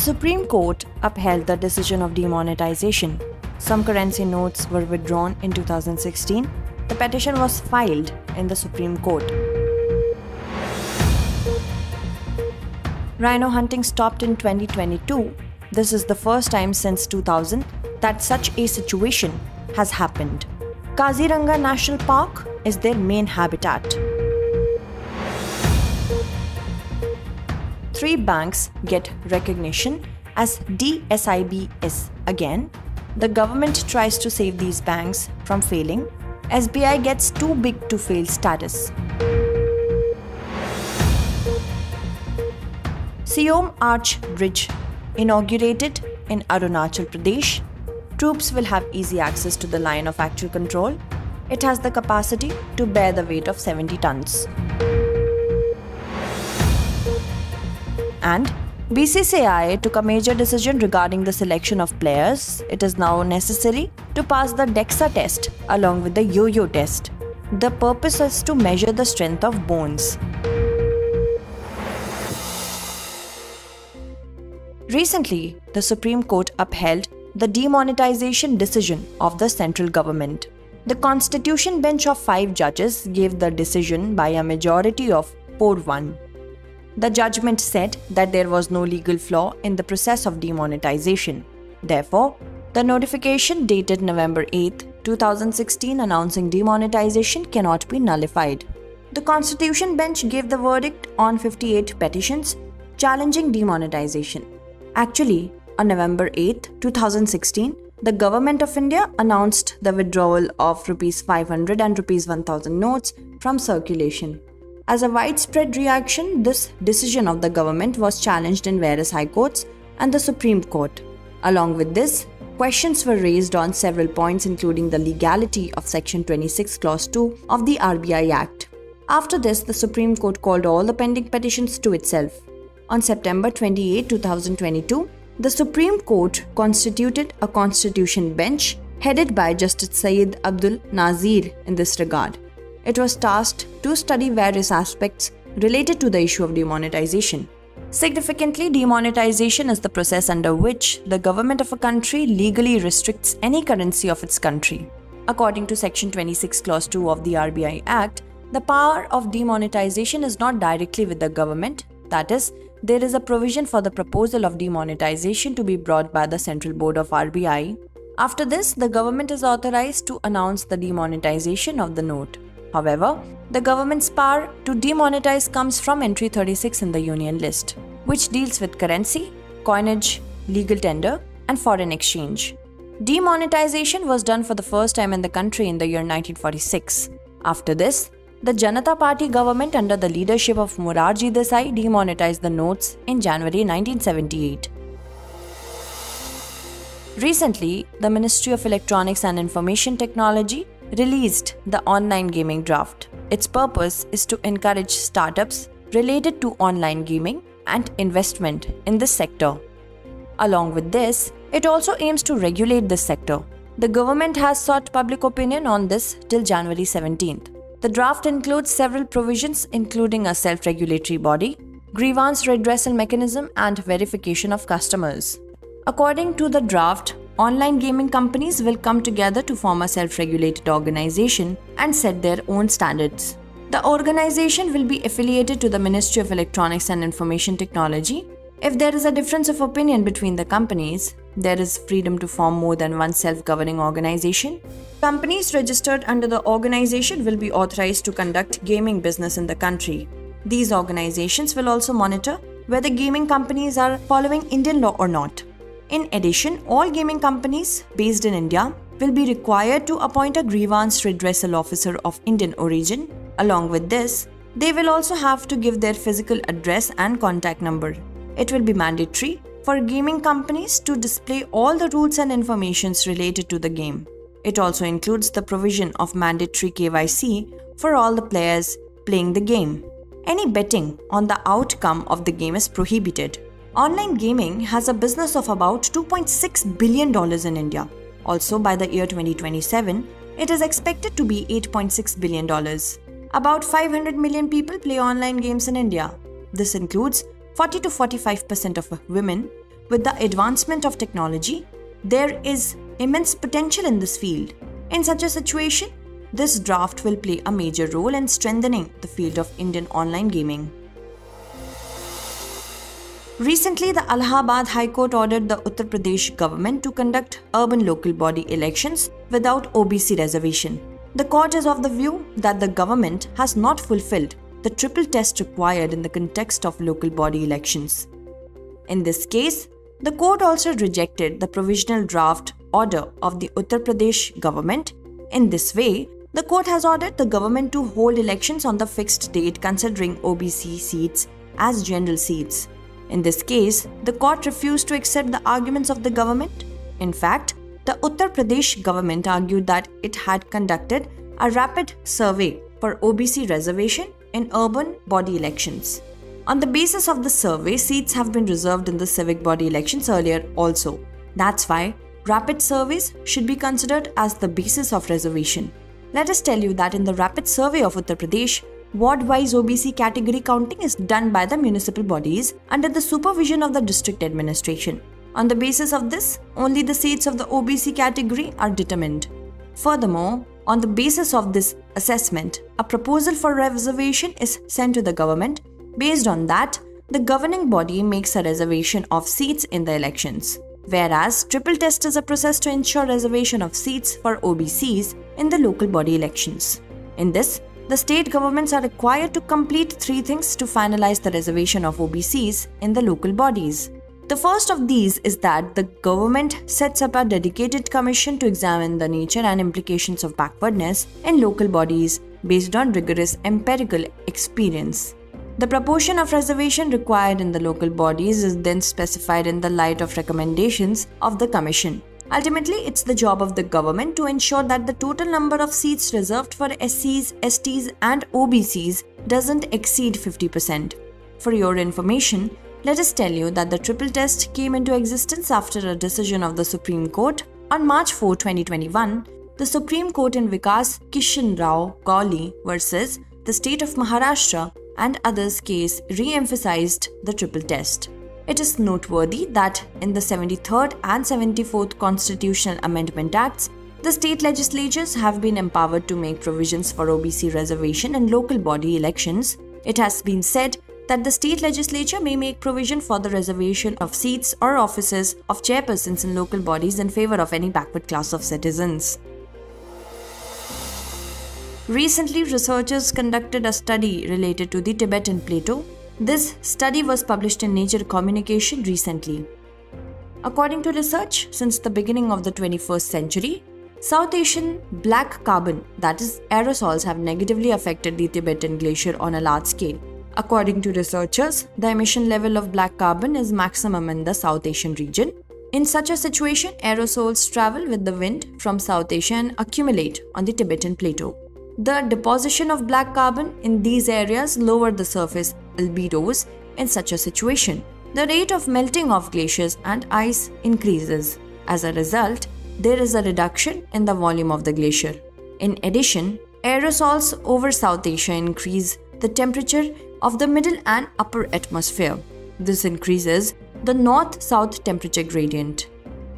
Supreme Court upheld the decision of demonetization. Some currency notes were withdrawn in 2016. The petition was filed in the Supreme Court. Rhino hunting stopped in 2022. This is the first time since 2000 that such a situation has happened. Kaziranga National Park is their main habitat. 3 banks get recognition as D-SIBs again. The government tries to save these banks from failing. SBI gets too big to fail status. Siom Arch Bridge inaugurated in Arunachal Pradesh. Troops will have easy access to the line of actual control. It has the capacity to bear the weight of 70 tons. And BCCI took a major decision regarding the selection of players. It is now necessary to pass the DEXA test along with the yo-yo test. The purpose is to measure the strength of bones. Recently, the Supreme Court upheld the demonetization decision of the central government. The Constitution bench of 5 judges gave the decision by a majority of 4-1. The judgment said that there was no legal flaw in the process of demonetization. Therefore, the notification dated November 8, 2016 announcing demonetization cannot be nullified. The Constitution bench gave the verdict on 58 petitions challenging demonetization. Actually, on November 8, 2016, the Government of India announced the withdrawal of ₹500 and ₹1000 notes from circulation. As a widespread reaction, this decision of the government was challenged in various high courts and the Supreme Court. Along with this, questions were raised on several points including the legality of Section 26 Clause 2 of the RBI Act. After this, the Supreme Court called all the pending petitions to itself. On September 28, 2022, the Supreme Court constituted a constitution bench headed by Justice Syed Abdul Nazir in this regard. It was tasked to study various aspects related to the issue of demonetization. Significantly, demonetization is the process under which the government of a country legally restricts any currency of its country. According to Section 26 Clause 2 of the RBI Act, the power of demonetization is not directly with the government. That is, there is a provision for the proposal of demonetization to be brought by the Central Board of RBI. After this, the government is authorized to announce the demonetization of the note. However, the government's power to demonetize comes from entry 36 in the Union List, which deals with currency, coinage, legal tender, and foreign exchange. Demonetization was done for the first time in the country in the year 1946. After this, the Janata Party government under the leadership of Morarji Desai demonetized the notes in January 1978. Recently, the Ministry of Electronics and Information Technology released the online gaming draft. Its purpose is to encourage startups related to online gaming and investment in this sector. Along with this, it also aims to regulate this sector. The government has sought public opinion on this till January 17th. The draft includes several provisions including a self-regulatory body, grievance redressal mechanism and verification of customers. According to the draft, online gaming companies will come together to form a self-regulated organization and set their own standards. The organization will be affiliated to the Ministry of Electronics and Information Technology. If there is a difference of opinion between the companies, there is freedom to form more than one self-governing organization. Companies registered under the organization will be authorized to conduct gaming business in the country. These organizations will also monitor whether gaming companies are following Indian law or not. In addition, all gaming companies based in India will be required to appoint a grievance redressal officer of Indian origin. Along with this, they will also have to give their physical address and contact number. It will be mandatory for gaming companies to display all the rules and informations related to the game. It also includes the provision of mandatory KYC for all the players playing the game. Any betting on the outcome of the game is prohibited. Online gaming has a business of about $2.6 billion in India. Also, by the year 2027, it is expected to be $8.6 billion. About 500 million people play online games in India. This includes 40 to 45% of women, with the advancement of technology, there is immense potential in this field. In such a situation, this draft will play a major role in strengthening the field of Indian online gaming. Recently, the Allahabad High Court ordered the Uttar Pradesh government to conduct urban local body elections without OBC reservation. The court is of the view that the government has not fulfilled the triple test required in the context of local body elections. In this case, the court also rejected the provisional draft order of the Uttar Pradesh government. In this way, the court has ordered the government to hold elections on the fixed date considering OBC seats as general seats. In this case, the court refused to accept the arguments of the government. In fact, the Uttar Pradesh government argued that it had conducted a rapid survey for OBC reservation in urban body elections. On the basis of the survey, seats have been reserved in the civic body elections earlier also. That's why rapid surveys should be considered as the basis of reservation. Let us tell you that in the rapid survey of Uttar Pradesh, ward-wise OBC category counting is done by the municipal bodies under the supervision of the district administration. On the basis of this, only the seats of the OBC category are determined. Furthermore, on the basis of this assessment, a proposal for reservation is sent to the government. Based on that, the governing body makes a reservation of seats in the elections. Whereas, triple test is a process to ensure reservation of seats for OBCs in the local body elections. In this, the state governments are required to complete three things to finalize the reservation of OBCs in the local bodies. The first of these is that the government sets up a dedicated commission to examine the nature and implications of backwardness in local bodies based on rigorous empirical experience. The proportion of reservation required in the local bodies is then specified in the light of recommendations of the commission. Ultimately, it's the job of the government to ensure that the total number of seats reserved for SCs, STs and OBCs doesn't exceed 50%. For your information, let us tell you that the triple test came into existence after a decision of the Supreme Court. On March 4, 2021, the Supreme Court in Vikas Kishan Rao Gauli versus the state of Maharashtra and others case re-emphasized the triple test. It is noteworthy that in the 73rd and 74th Constitutional Amendment Acts, the state legislatures have been empowered to make provisions for OBC reservation in local body elections. It has been said that the state legislature may make provision for the reservation of seats or offices of chairpersons in local bodies in favor of any backward class of citizens. Recently, researchers conducted a study related to the Tibetan Plateau. This study was published in Nature Communication recently. According to research, since the beginning of the 21st century, South Asian black carbon, that is aerosols, have negatively affected the Tibetan glacier on a large scale. According to researchers, the emission level of black carbon is maximum in the South Asian region. In such a situation, aerosols travel with the wind from South Asia and accumulate on the Tibetan Plateau. The deposition of black carbon in these areas lower the surface albedos. In such a situation, the rate of melting of glaciers and ice increases. As a result, there is a reduction in the volume of the glacier. In addition, aerosols over South Asia increase the temperature of the middle and upper atmosphere. This increases the north-south temperature gradient.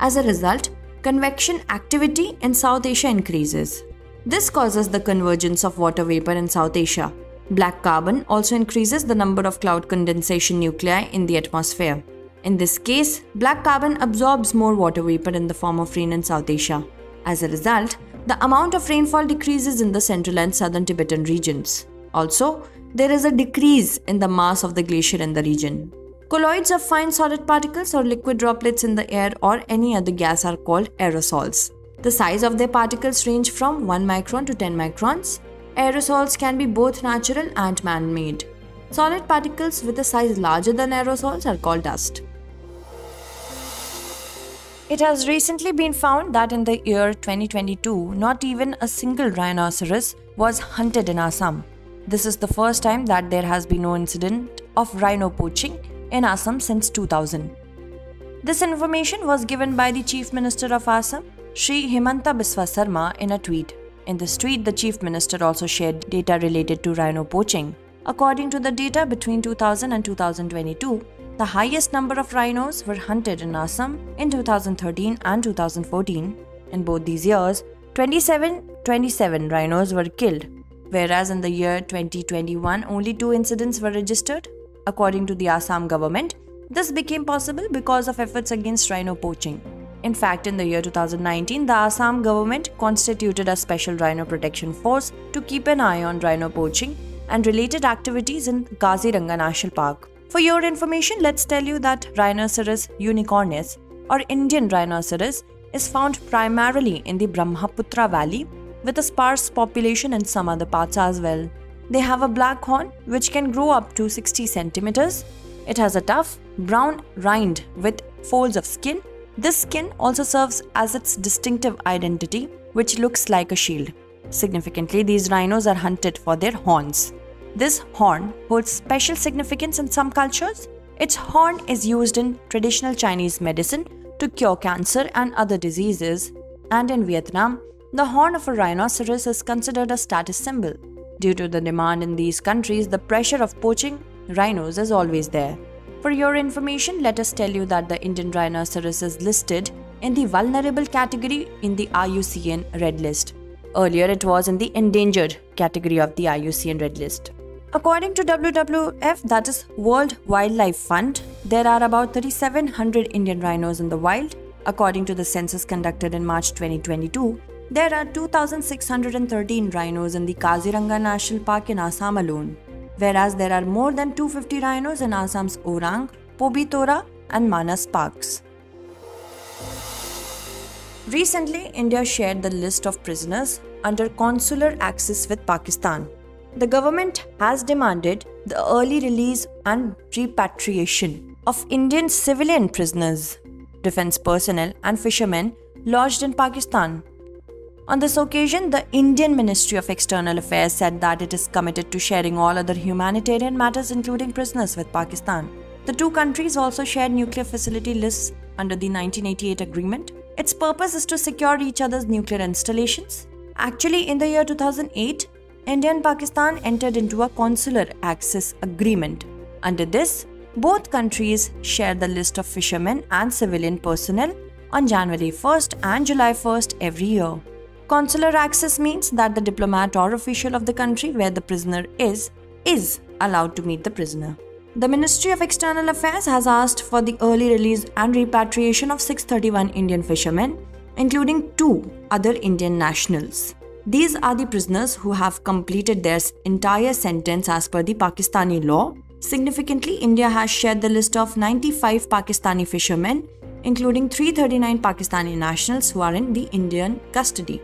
As a result, convection activity in South Asia increases. This causes the convergence of water vapor in South Asia. Black carbon also increases the number of cloud condensation nuclei in the atmosphere. In this case, black carbon absorbs more water vapor in the form of rain in South Asia. As a result, the amount of rainfall decreases in the central and southern Tibetan regions. Also, there is a decrease in the mass of the glacier in the region. Colloids of fine solid particles or liquid droplets in the air or any other gas are called aerosols. The size of their particles range from 1 micron to 10 microns. Aerosols can be both natural and man-made. Solid particles with a size larger than aerosols are called dust. It has recently been found that in the year 2022, not even a single rhinoceros was hunted in Assam. This is the first time that there has been no incident of rhino poaching in Assam since 2000. This information was given by the Chief Minister of Assam, Shri Himanta Biswa Sarma, in a tweet. In this tweet, the Chief Minister also shared data related to rhino poaching. According to the data, between 2000 and 2022, the highest number of rhinos were hunted in Assam in 2013 and 2014. In both these years, 27 rhinos were killed, whereas in the year 2021 only 2 incidents were registered. According to the Assam government, this became possible because of efforts against rhino poaching. In fact, in the year 2019, the Assam government constituted a special rhino protection force to keep an eye on rhino poaching and related activities in Kaziranga National Park. For your information, let's tell you that Rhinoceros unicornis or Indian rhinoceros is found primarily in the Brahmaputra Valley with a sparse population in some other parts as well. They have a black horn which can grow up to 60 centimeters. It has a tough brown rind with folds of skin. This skin also serves as its distinctive identity, which looks like a shield. Significantly, these rhinos are hunted for their horns. This horn holds special significance in some cultures. Its horn is used in traditional Chinese medicine to cure cancer and other diseases. And in Vietnam, the horn of a rhinoceros is considered a status symbol. Due to the demand in these countries, the pressure of poaching rhinos is always there. For your information, let us tell you that the Indian rhinoceros is listed in the vulnerable category in the IUCN Red List. Earlier, it was in the endangered category of the IUCN Red List. According to WWF, that is World Wildlife Fund, there are about 3,700 Indian rhinos in the wild. According to the census conducted in March 2022, there are 2,613 rhinos in the Kaziranga National Park in Assam alone, whereas there are more than 250 rhinos in Assam's Orang, Pobitora and Manas parks. Recently, India shared the list of prisoners under consular access with Pakistan. The government has demanded the early release and repatriation of Indian civilian prisoners, defense personnel and fishermen lodged in Pakistan. On this occasion, the Indian Ministry of External Affairs said that it is committed to sharing all other humanitarian matters including prisoners with Pakistan. The two countries also shared nuclear facility lists under the 1988 agreement. Its purpose is to secure each other's nuclear installations. Actually, in the year 2008, India and Pakistan entered into a consular access agreement. Under this, both countries share the list of fishermen and civilian personnel on January 1st and July 1st every year. Consular access means that the diplomat or official of the country where the prisoner is allowed to meet the prisoner. The Ministry of External Affairs has asked for the early release and repatriation of 631 Indian fishermen, including 2 other Indian nationals. These are the prisoners who have completed their entire sentence as per the Pakistani law. Significantly, India has shared the list of 95 Pakistani fishermen, including 339 Pakistani nationals who are in the Indian custody.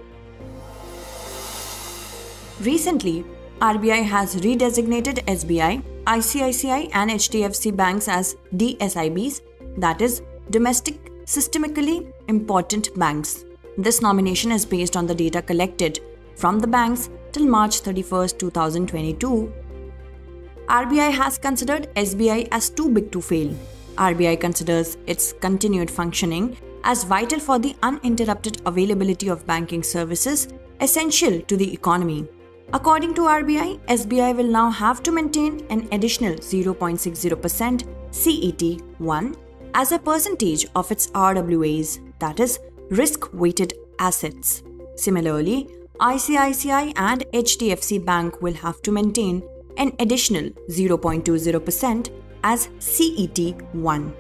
Recently, RBI has redesignated SBI, ICICI and HDFC banks as D-SIBs, that is, Domestic Systemically Important Banks. This nomination is based on the data collected from the banks till March 31, 2022. RBI has considered SBI as too big to fail. RBI considers its continued functioning as vital for the uninterrupted availability of banking services essential to the economy. According to RBI, SBI will now have to maintain an additional 0.60% CET1 as a percentage of its RWAs, that is, risk-weighted assets. Similarly, ICICI and HDFC Bank will have to maintain an additional 0.20% as CET1.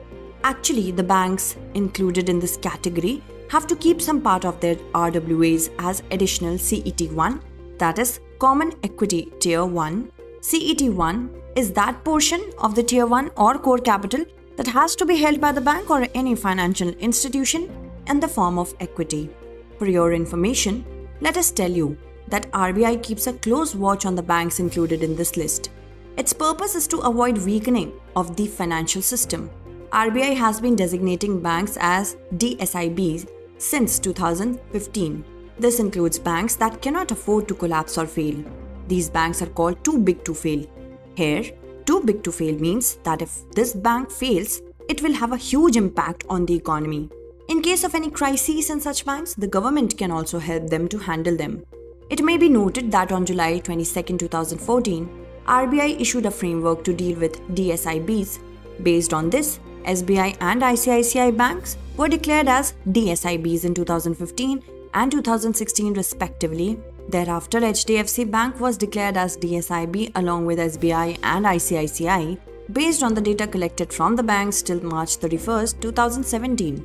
Actually, the banks included in this category have to keep some part of their RWAs as additional CET1, that is, Common Equity Tier 1. CET1 is that portion of the Tier 1 or core capital that has to be held by the bank or any financial institution in the form of equity. For your information, let us tell you that RBI keeps a close watch on the banks included in this list. Its purpose is to avoid weakening of the financial system. RBI has been designating banks as D-SIBs since 2015. This includes banks that cannot afford to collapse or fail. These banks are called too big to fail. Here, too big to fail means that if this bank fails, it will have a huge impact on the economy. In case of any crises in such banks, the government can also help them to handle them. It may be noted that on July 22, 2014, RBI issued a framework to deal with D-SIBs. Based on this, SBI and ICICI banks were declared as D-SIBs in 2015 and 2016 respectively. Thereafter, HDFC Bank was declared as D-SIB along with SBI and ICICI based on the data collected from the banks till March 31, 2017.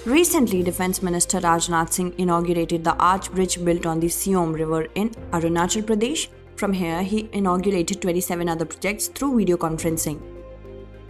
Recently, Defence Minister Rajnath Singh inaugurated the arch bridge built on the Siom River in Arunachal Pradesh. From here, he inaugurated 27 other projects through video conferencing.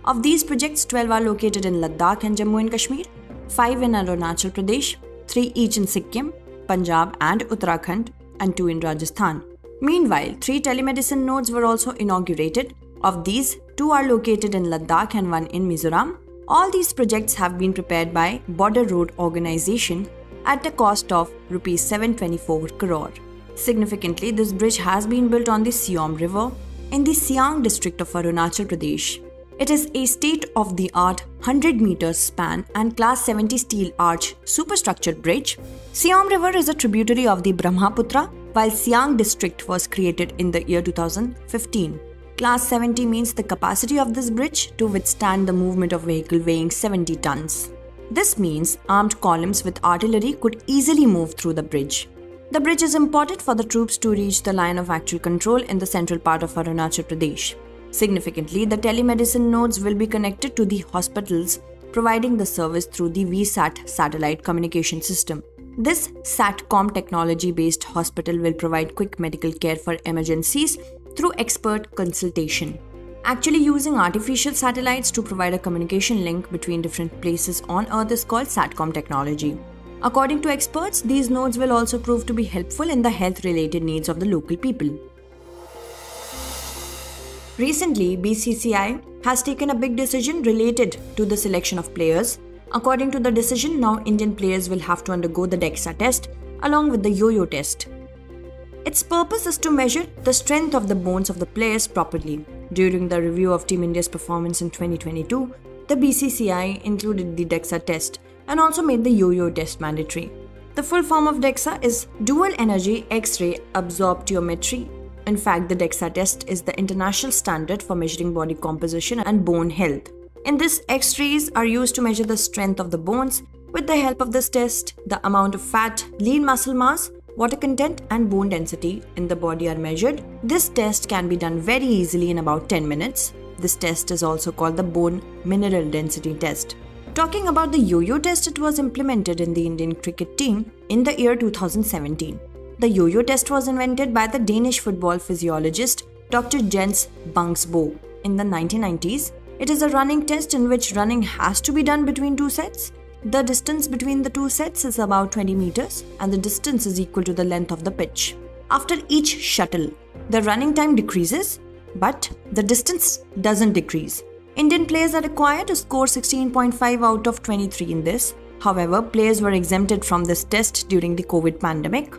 Of these projects, 12 are located in Ladakh and Jammu and Kashmir, 5 in Arunachal Pradesh, 3 each in Sikkim, Punjab and Uttarakhand, and 2 in Rajasthan. Meanwhile, 3 telemedicine nodes were also inaugurated. Of these, 2 are located in Ladakh and 1 in Mizoram. All these projects have been prepared by Border Road Organization at a cost of Rs 724 crore. Significantly, this bridge has been built on the Siom River in the Siang district of Arunachal Pradesh. It is a state-of-the-art 100-meter span and Class 70 steel arch superstructured bridge. Siom River is a tributary of the Brahmaputra, while Siang district was created in the year 2015. Class 70 means the capacity of this bridge to withstand the movement of vehicle weighing 70 tons. This means armed columns with artillery could easily move through the bridge. The bridge is important for the troops to reach the line of actual control in the central part of Arunachal Pradesh. Significantly, the telemedicine nodes will be connected to the hospitals, providing the service through the VSAT satellite communication system. This SATCOM technology-based hospital will provide quick medical care for emergencies through expert consultation. Actually, using artificial satellites to provide a communication link between different places on Earth is called SATCOM technology. According to experts, these nodes will also prove to be helpful in the health-related needs of the local people. Recently, BCCI has taken a big decision related to the selection of players. According to the decision, now Indian players will have to undergo the DEXA test along with the yo-yo test. Its purpose is to measure the strength of the bones of the players properly. During the review of Team India's performance in 2022, the BCCI included the DEXA test and also made the yo-yo test mandatory. The full form of DEXA is Dual Energy X-ray Absorptiometry. In fact, the DEXA test is the international standard for measuring body composition and bone health. In this, X-rays are used to measure the strength of the bones. With the help of this test, the amount of fat, lean muscle mass, water content and bone density in the body are measured. This test can be done very easily in about 10 minutes. This test is also called the bone mineral density test. Talking about the yo-yo test, it was implemented in the Indian cricket team in the year 2017. The yo-yo test was invented by the Danish football physiologist Dr. Jens Bangsbo in the 1990s. It is a running test in which running has to be done between 2 sets. The distance between the 2 sets is about 20 meters and the distance is equal to the length of the pitch. After each shuttle, the running time decreases, but the distance doesn't decrease. Indian players are required to score 16.5 out of 23 in this. However, players were exempted from this test during the COVID pandemic.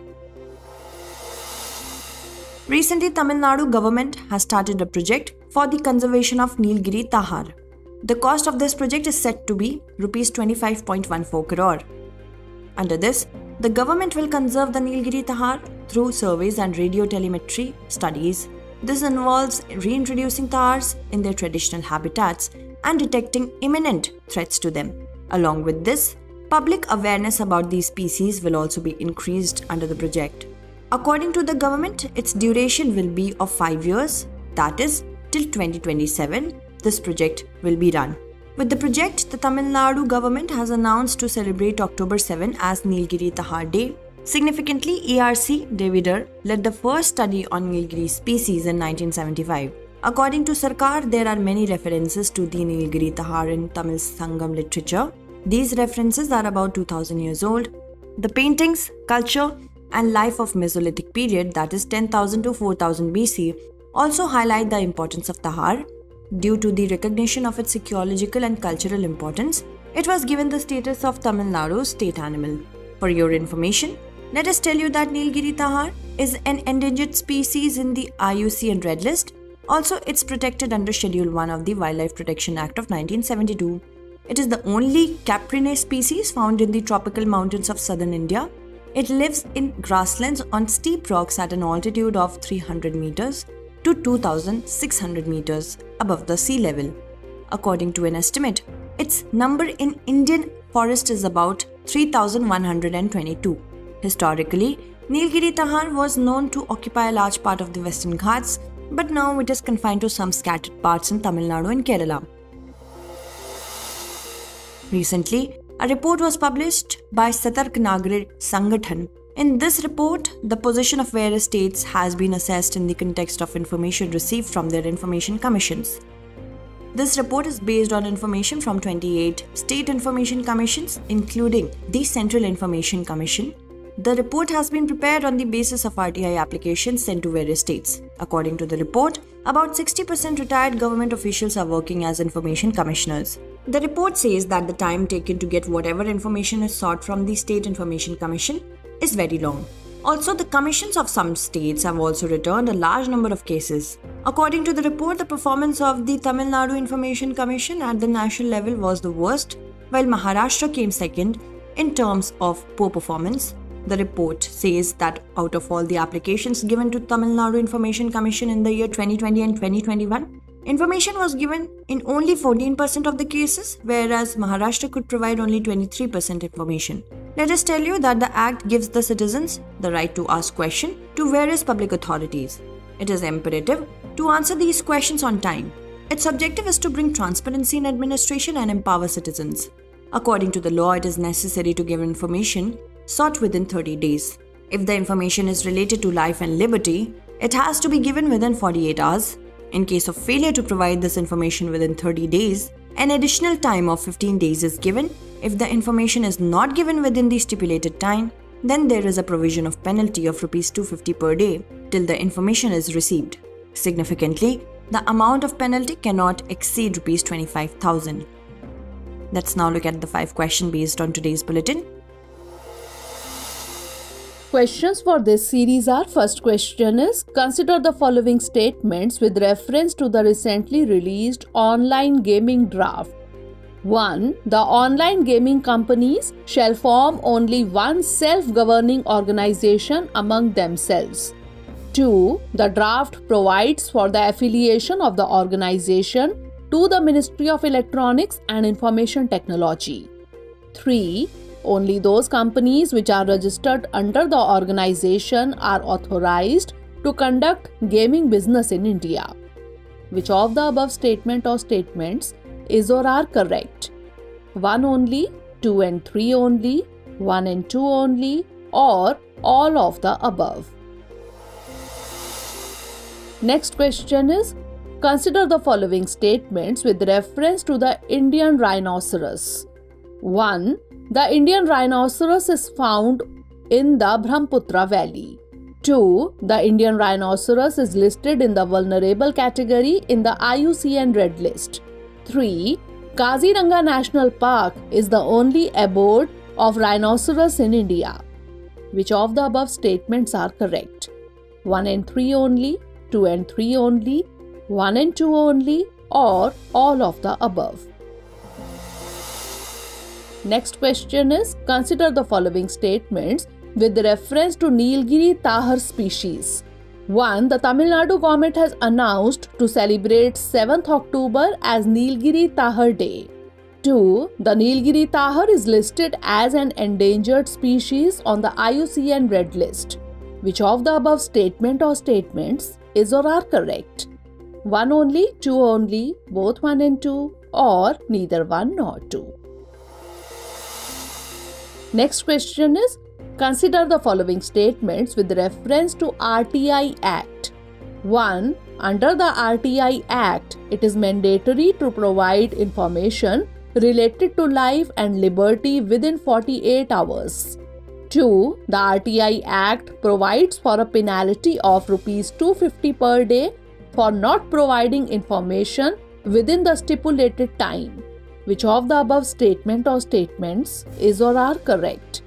Recently, Tamil Nadu government has started a project for the conservation of Nilgiri Tahar. The cost of this project is set to be Rs 25.14 crore. Under this, the government will conserve the Nilgiri Tahar through surveys and radio telemetry studies. This involves reintroducing tahars in their traditional habitats and detecting imminent threats to them. Along with this, public awareness about these species will also be increased under the project. According to the government, its duration will be of 5 years, that is, till 2027, this project will be run. With the project, the Tamil Nadu government has announced to celebrate October 7 as Nilgiri Tahar Day. Significantly, ARC Davidar led the first study on Nilgiri species in 1975. According to Sarkar, there are many references to the Nilgiri Tahar in Tamil Sangam literature. These references are about 2000 years old. The paintings, culture, and life of Mesolithic period, that is 10,000 to 4000 BC, also highlight the importance of Tahar. Due to the recognition of its ecological and cultural importance, it was given the status of Tamil Nadu's state animal. For your information, let us tell you that Nilgiri Tahar is an endangered species in the IUCN Red List. Also, it's protected under Schedule 1 of the Wildlife Protection Act of 1972. It is the only caprine species found in the tropical mountains of southern India. It lives in grasslands on steep rocks at an altitude of 300 meters. to 2,600 meters above the sea level. According to an estimate, its number in Indian forest is about 3,122. Historically, Nilgiri Tahar was known to occupy a large part of the Western Ghats, but now it is confined to some scattered parts in Tamil Nadu and Kerala. Recently, a report was published by Satark Nagrik Sangathan. In this report, the position of various states has been assessed in the context of information received from their information commissions. This report is based on information from 28 state information commissions, including the Central Information Commission. The report has been prepared on the basis of RTI applications sent to various states. According to the report, about 60% retired government officials are working as information commissioners. The report says that the time taken to get whatever information is sought from the State Information Commission is very long. Also, the commissions of some states have also returned a large number of cases. According to the report, the performance of the Tamil Nadu Information Commission at the national level was the worst, while Maharashtra came second in terms of poor performance. The report says that out of all the applications given to Tamil Nadu Information Commission in the year 2020 and 2021, information was given in only 14% of the cases, whereas Maharashtra could provide only 23% information. Let us tell you that the Act gives the citizens the right to ask questions to various public authorities. It is imperative to answer these questions on time. Its objective is to bring transparency in administration and empower citizens. According to the law, it is necessary to give information sought within 30 days. If the information is related to life and liberty, it has to be given within 48 hours. In case of failure to provide this information within 30 days, an additional time of 15 days is given. If the information is not given within the stipulated time, then there is a provision of penalty of Rs 250 per day till the information is received. Significantly, the amount of penalty cannot exceed Rs 25,000. Let's now look at the 5 questions based on today's bulletin. Questions for this series are: first question is, consider the following statements with reference to the recently released online gaming draft. 1. The online gaming companies shall form only one self-governing organization among themselves. 2. The draft provides for the affiliation of the organization to the Ministry of Electronics and Information Technology. 3. Only those companies which are registered under the organization are authorized to conduct gaming business in India. Which of the above statement or statements is or are correct? 1 only, 2 and 3 only, 1 and 2 only, or all of the above? Next question is, consider the following statements with reference to the Indian rhinoceros. 1. The Indian rhinoceros is found in the Brahmaputra Valley. 2. The Indian rhinoceros is listed in the vulnerable category in the IUCN Red List. 3. Kaziranga National Park is the only abode of rhinoceros in India. Which of the above statements are correct? 1 and 3 only, 2 and 3 only, 1 and 2 only, or all of the above? Next question is, consider the following statements with reference to Nilgiri Tahar species. 1. The Tamil Nadu government has announced to celebrate 7th October as Nilgiri Tahar Day. 2. The Nilgiri Tahar is listed as an endangered species on the IUCN Red List. Which of the above statement or statements is or are correct? 1 only, 2 only, both 1 and 2, or neither 1 nor 2? Next question is, consider the following statements with reference to RTI Act. 1. Under the RTI Act, it is mandatory to provide information related to life and liberty within 48 hours. 2. The RTI Act provides for a penalty of Rs 250 per day for not providing information within the stipulated time. Which of the above statement or statements is or are correct?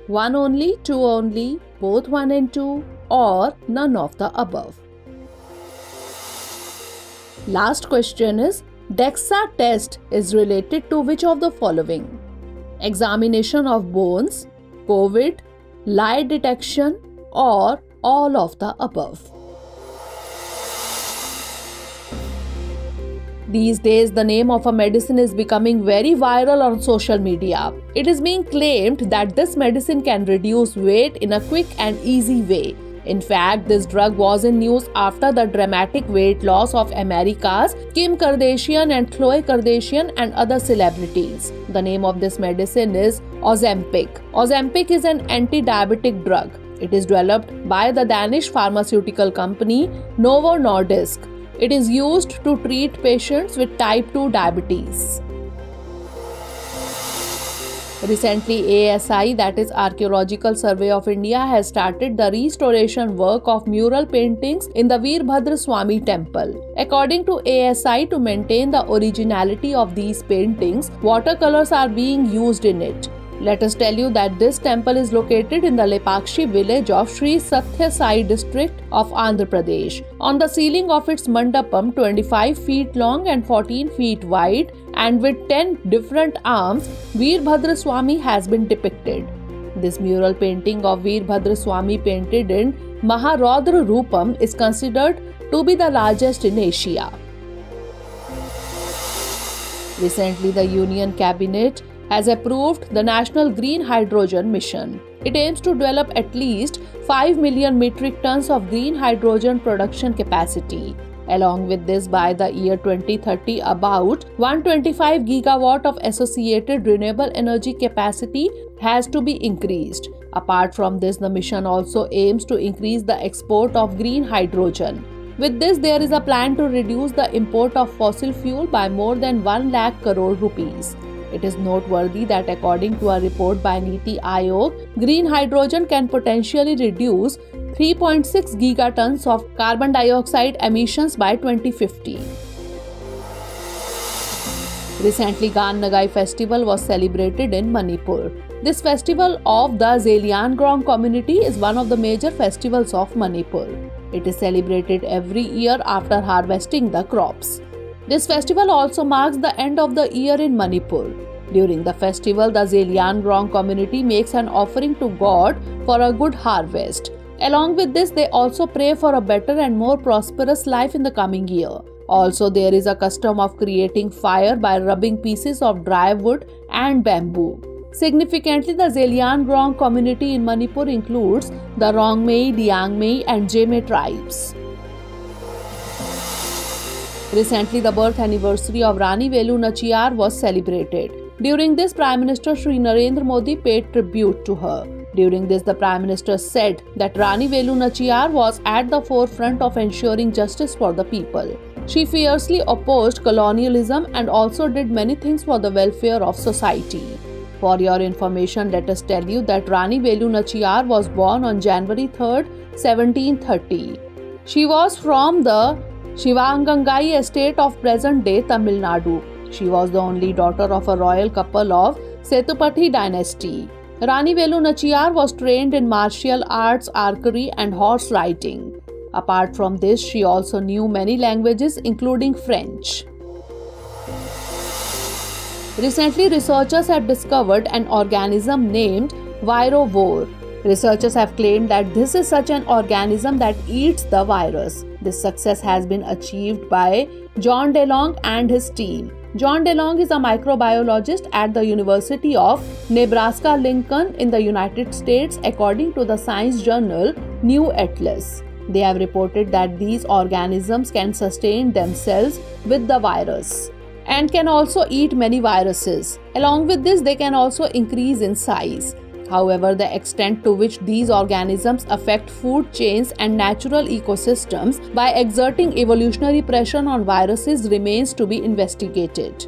1 only, 2 only, both 1 and 2, or none of the above? Last question is, DEXA test is related to which of the following? Examination of bones, COVID, lie detection, or all of the above? These days, the name of a medicine is becoming very viral on social media. It is being claimed that this medicine can reduce weight in a quick and easy way. In fact, this drug was in news after the dramatic weight loss of America's Kim Kardashian and Khloe Kardashian and other celebrities. The name of this medicine is Ozempic. Ozempic is an anti-diabetic drug. It is developed by the Danish pharmaceutical company Novo Nordisk. It is used to treat patients with type 2 diabetes. Recently, ASI, that is Archaeological Survey of India, has started the restoration work of mural paintings in the Veerbhadra Swami temple. According to ASI, to maintain the originality of these paintings, watercolors are being used in it. Let us tell you that this temple is located in the Lepakshi village of Sri Sathya Sai district of Andhra Pradesh. On the ceiling of its mandapam, 25 feet long and 14 feet wide, and with 10 different arms, Veerbhadra Swami has been depicted. This mural painting of Veerbhadra Swami painted in Maharodra Rupam is considered to be the largest in Asia. Recently, the Union Cabinet has approved the National Green Hydrogen Mission. It aims to develop at least 5 million metric tons of green hydrogen production capacity. Along with this, by the year 2030, about 125 gigawatt of associated renewable energy capacity has to be increased. Apart from this, the mission also aims to increase the export of green hydrogen. With this, there is a plan to reduce the import of fossil fuel by more than 1 lakh crore rupees. It is noteworthy that according to a report by Niti Aayog, green hydrogen can potentially reduce 3.6 gigatons of carbon dioxide emissions by 2050. Recently, Gan Nagai festival was celebrated in Manipur. This festival of the Zeliangrong community is one of the major festivals of Manipur. It is celebrated every year after harvesting the crops. This festival also marks the end of the year in Manipur. During the festival, the Zeliangrong community makes an offering to God for a good harvest. Along with this, they also pray for a better and more prosperous life in the coming year. Also, there is a custom of creating fire by rubbing pieces of dry wood and bamboo. Significantly, the Zeliangrong community in Manipur includes the Rongmei, Liangmei and Jeme tribes. Recently, the birth anniversary of Rani Velu Nachiyar was celebrated. During this, Prime Minister Shri Narendra Modi paid tribute to her. During this, the Prime Minister said that Rani Velu Nachiyar was at the forefront of ensuring justice for the people. She fiercely opposed colonialism and also did many things for the welfare of society. For your information, let us tell you that Rani Velu Nachiyar was born on January 3, 1730. She was from the Shivangangai estate of present-day Tamil Nadu. She was the only daughter of a royal couple of Setupati dynasty. Rani Velu Nachiyar was trained in martial arts, archery and horse riding. Apart from this, she also knew many languages including French. Recently, researchers have discovered an organism named virovore. Researchers have claimed that this is such an organism that eats the virus. This success has been achieved by John DeLong and his team. John DeLong is a microbiologist at the University of Nebraska-Lincoln in the United States, according to the science journal New Atlas. They have reported that these organisms can sustain themselves with the virus and can also eat many viruses. Along with this, they can also increase in size. However, the extent to which these organisms affect food chains and natural ecosystems by exerting evolutionary pressure on viruses remains to be investigated.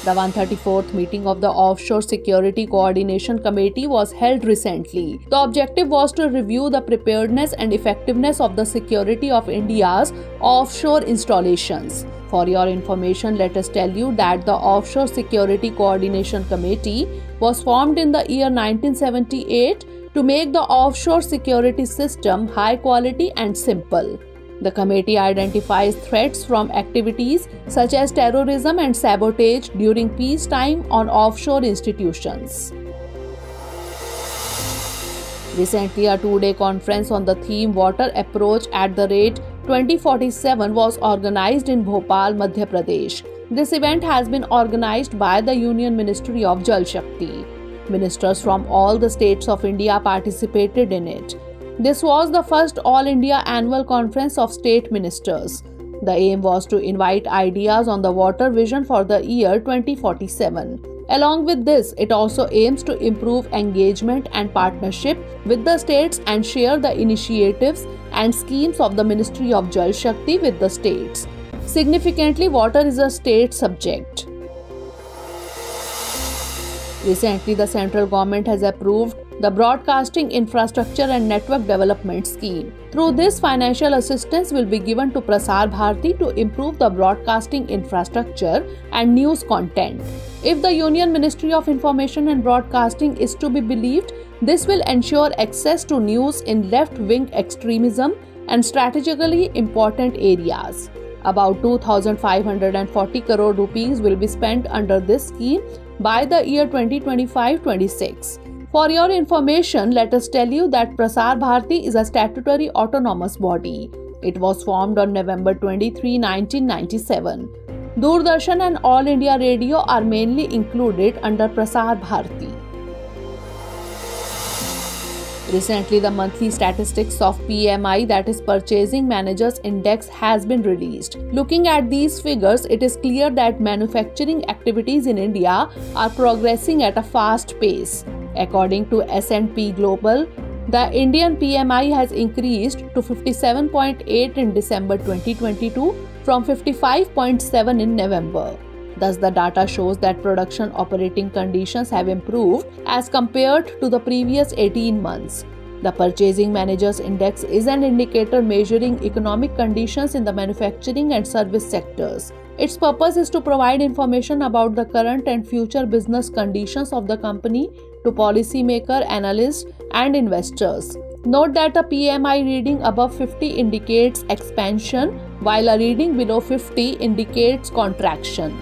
The 134th meeting of the Offshore Security Coordination Committee was held recently. The objective was to review the preparedness and effectiveness of the security of India's offshore installations. For your information, let us tell you that the Offshore Security Coordination Committee was formed in the year 1978 to make the offshore security system high quality and simple. The committee identifies threats from activities such as terrorism and sabotage during peacetime on offshore institutions. Recently, a two-day conference on the theme Water Approach at the Rate 2047 was organized in Bhopal, Madhya Pradesh. This event has been organized by the Union Ministry of Jal Shakti. Ministers from all the states of India participated in it. This was the first All India Annual Conference of State Ministers. The aim was to invite ideas on the water vision for the year 2047. Along with this, it also aims to improve engagement and partnership with the states and share the initiatives and schemes of the Ministry of Jal Shakti with the states. Significantly, water is a state subject. Recently, the central government has approved the Broadcasting Infrastructure and Network Development Scheme. Through this, financial assistance will be given to Prasar Bharati to improve the broadcasting infrastructure and news content. If the Union Ministry of Information and Broadcasting is to be believed, this will ensure access to news in left-wing extremism and strategically important areas. About 2,540 crore rupees will be spent under this scheme by the year 2025-26. For your information, let us tell you that Prasar Bharati is a statutory autonomous body. It was formed on November 23, 1997. Doordarshan and All India Radio are mainly included under Prasar Bharati. Recently, the monthly statistics of PMI, that is Purchasing Managers Index, has been released. Looking at these figures, it is clear that manufacturing activities in India are progressing at a fast pace. According to S&P Global, the Indian PMI has increased to 57.8 in December 2022 from 55.7 in November. Thus, the data shows that production operating conditions have improved as compared to the previous 18 months. The Purchasing Managers Index is an indicator measuring economic conditions in the manufacturing and service sectors. Its purpose is to provide information about the current and future business conditions of the company to policymakers, analysts, and investors. Note that a PMI reading above 50 indicates expansion, while a reading below 50 indicates contraction.